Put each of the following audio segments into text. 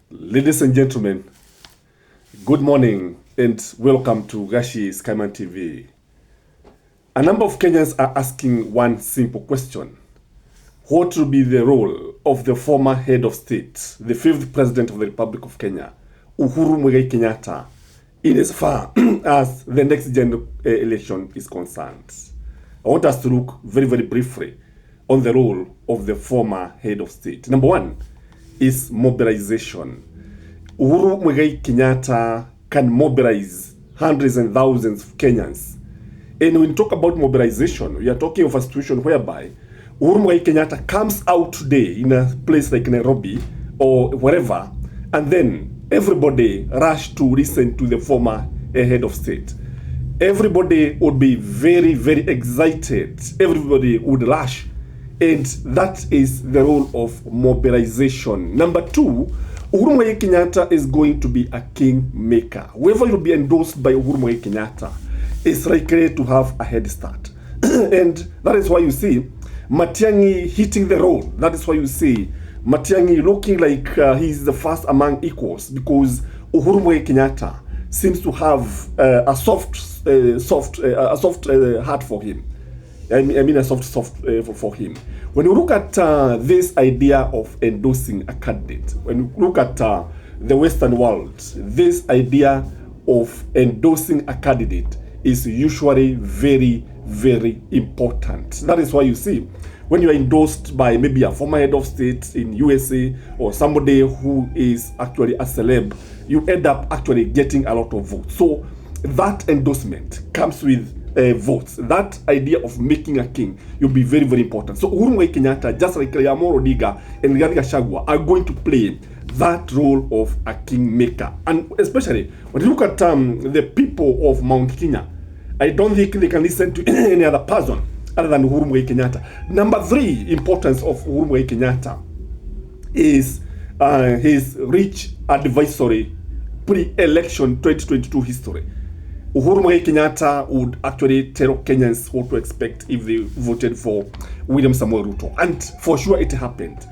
Ladies and gentlemen, good morning and welcome to Gachie Skyman TV. A number of Kenyans are asking one simple question. What will be the role of the former head of state, the 5th president of the Republic of Kenya, Uhuru Kenyatta, in as far as the next general election is concerned? I want us to look very, very briefly on the role of the former head of state. Number one is mobilization. Uhuru Kenyatta can mobilize hundreds and thousands of Kenyans. And when we talk about mobilization, we are talking of a situation whereby Uhuru Kenyatta comes out today in a place like Nairobi or wherever, and then everybody rush to listen to the former head of state. Everybody would be very, very excited. Everybody would rush. And that is the role of mobilization. Number two, Uhuru Kenyatta is going to be a kingmaker. Whoever will be endorsed by Uhuru Kenyatta is likely to have a head start. And that is why you see Matiang'i hitting the road. That is why you see Matiang'i looking like he's the first among equals, because Uhuru Kenyatta seems to have a soft heart for him. I mean a soft for him. When you look at this idea of endorsing a candidate, when you look at the Western world, this idea of endorsing a candidate is usually very, very important. That is why you see when you are endorsed by maybe a former head of state in USA or somebody who is actually a celeb, you end up actually getting a lot of votes. So that endorsement comes with votes. That idea of making a king will be very, very important. So Uhuru Kenyatta, just like Yamoro Diga and Rigathi Gachagua, are going to play that role of a kingmaker. And especially when you look at the people of Mount Kenya, I don't think they can listen to any other person other than Uhuru Kenyatta. Number three importance of Uhuru Kenyatta is his rich advisory pre-election 2022 history. Uhuru Kenyatta would actually tell Kenyans what to expect if they voted for William Samoei Ruto. And for sure it happened.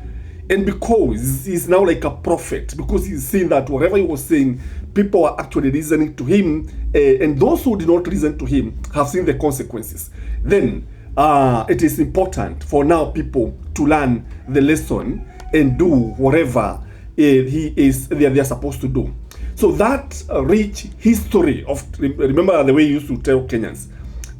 And because he's now like a prophet, because he's seen that whatever he was saying, people are actually listening to him, and those who did not listen to him have seen the consequences. Then it is important for now people to learn the lesson and do whatever they're supposed to do. So that rich history of, remember the way you used to tell Kenyans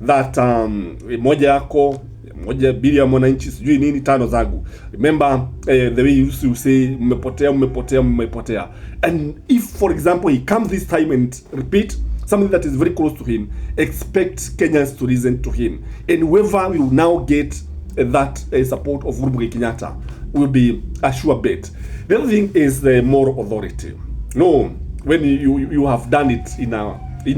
that moja yako moja bili ya mwananchi sijui nini tano zangu. Remember the way you used to say mmepotea. And if for example he comes this time and repeat something that is very close to him, expect Kenyans to listen to him. And whoever will now get that support of Uhuru Kenyatta will be a sure bet. The other thing is the moral authority. No, when you have done it in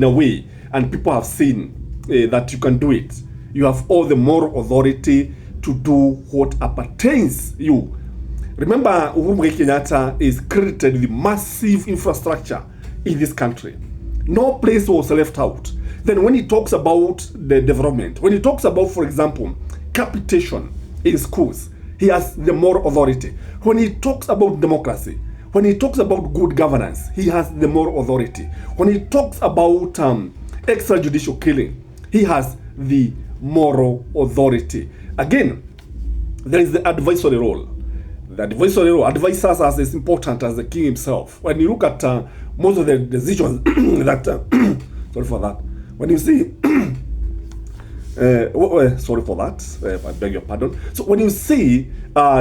a way and people have seen that you can do it, you have all the moral authority to do what appertains you. Remember, Uhuru Kenyatta is credited with massive infrastructure in this country. No place was left out. Then when he talks about the development, when he talks about, for example, capitation in schools, he has the moral authority. When he talks about democracy, when he talks about good governance, he has the moral authority. When he talks about extrajudicial killing, he has the moral authority. Again, there is the advisory role. The advisory role advises us as important as the king himself. When you look at most of the decisions that sorry for that. When you see sorry for that, I beg your pardon. So when you see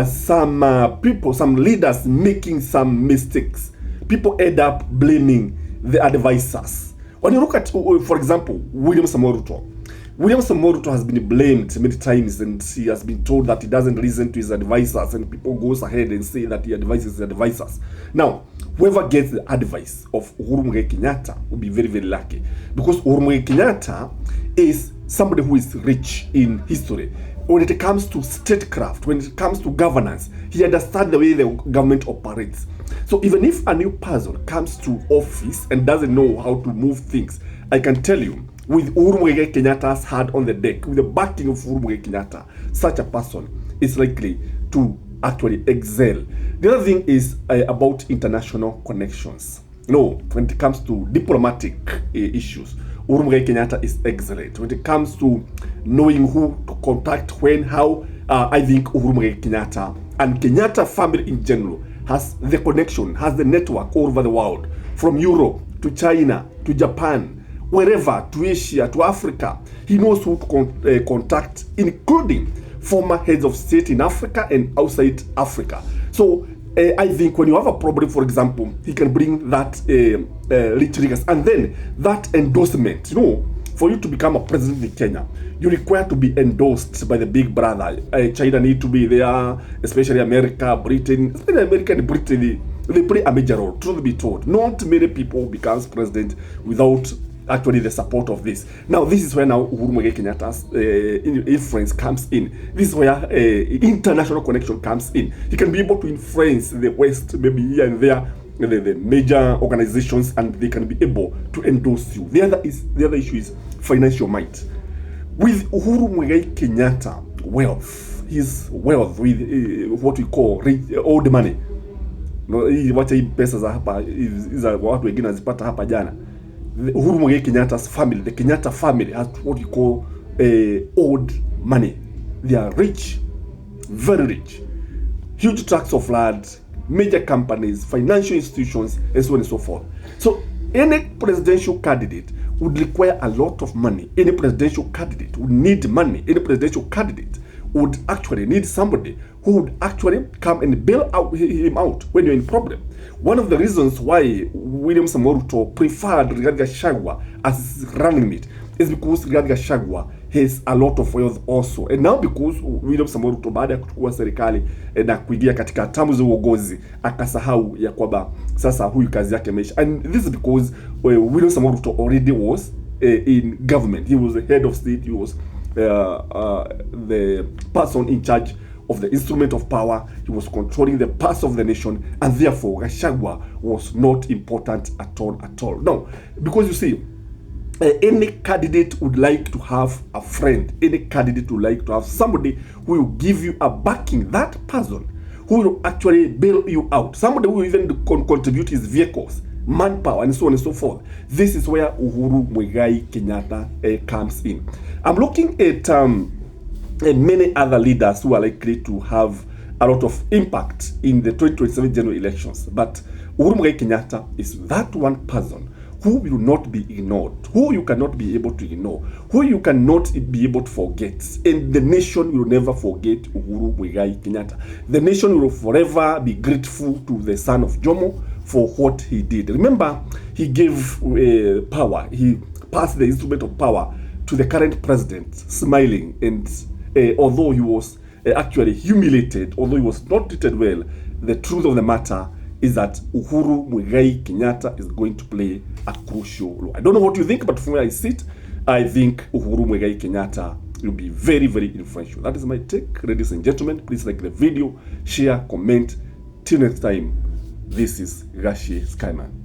some people, some leaders making some mistakes, people end up blaming the advisors. When you look at, for example, William Samoei Ruto, William Samoei Ruto has been blamed many times, and he has been told that he doesn't listen to his advisors, and people goes ahead and say that he advises his advisors. Now, whoever gets the advice of Uhuru Kenyatta will be very, very lucky, because Uhuru Kenyatta is somebody who is rich in history. When it comes to statecraft, when it comes to governance, he understands the way the government operates. So even if a new person comes to office and doesn't know how to move things, I can tell you, with Uhuru Kenyatta's hand on the deck, with the backing of Uhuru Kenyatta, such a person is likely to actually excel. The other thing is about international connections. When it comes to diplomatic issues, Uhuru Muigai Kenyatta is excellent. When it comes to knowing who to contact when, how, I think Uhuru Muigai Kenyatta and Kenyatta family in general has the connection, has the network all over the world, from Europe to China to Japan, wherever, to Asia, to Africa. He knows who to contact, including former heads of state in Africa and outside Africa. So I think when you have a problem, for example, he can bring that rich regards, and then that endorsement. For you to become a president in Kenya, you require to be endorsed by the big brother. China need to be there, especially America, Britain. Especially America and Britain, they play a major role. Truth be told, not many people becomes president without actually the support of this. Now, this is where now Uhuru Muigai Kenyatta's influence comes in. This is where international connection comes in. He can be able to influence the West, maybe here and there, the major organizations, and they can be able to endorse you. The other issue is financial might. With Uhuru Muigai Kenyatta his wealth with what we call old money. Wacha hii pesa za hapa za watu wengine azipata hapa jana. Uhuru Muigai Kenyatta's family, the Kenyatta family, has what we call old money. They are rich, very rich. Huge tracts of land, major companies, financial institutions, and so on and so forth. So any presidential candidate would require a lot of money. Any presidential candidate would need money. Any presidential candidate would actually need somebody who would actually come and bail him out when you're in problem. One of the reasons why William Samoei Ruto preferred Rigathi Gachagua as his running mate is because Rigathi Gachagua has a lot of wealth also. And now because William Samoei Ruto baada ya kuchukua serikali na kuingia katika tamu za uongozi akasahau ya kwamba sasa huyu kazi yake imeisha. And this is because William Samoei Ruto already was in government. He was the head of state. He was the person in charge of the instrument of power. He was controlling the pulse of the nation, and therefore Gachagua was not important at all. Now, because you see, any candidate would like to have a friend. Any candidate would like to have somebody who will give you a backing. That person who will actually bail you out. Somebody who will even contribute his vehicles, manpower, and so on and so forth. This is where Uhuru Muigai Kenyatta comes in. I'm looking at many other leaders who are likely to have a lot of impact in the 2027 general elections. But Uhuru Muigai Kenyatta is that one person who will not be ignored, who you cannot be able to ignore, who you cannot be able to forget. And the nation will never forget Uhuru Muigai Kenyatta. The nation will forever be grateful to the son of Jomo for what he did. Remember, he gave power. He passed the instrument of power to the current president, smiling. And although he was actually humiliated, although he was not treated well, the truth of the matter is that Uhuru Muigai Kenyatta is going to play a crucial role. I don't know what you think, but from where I sit, I think Uhuru Muigai Kenyatta will be very, very influential. That is my take, ladies and gentlemen. Please like the video, share, comment. Till next time, this is Gachie Skyman.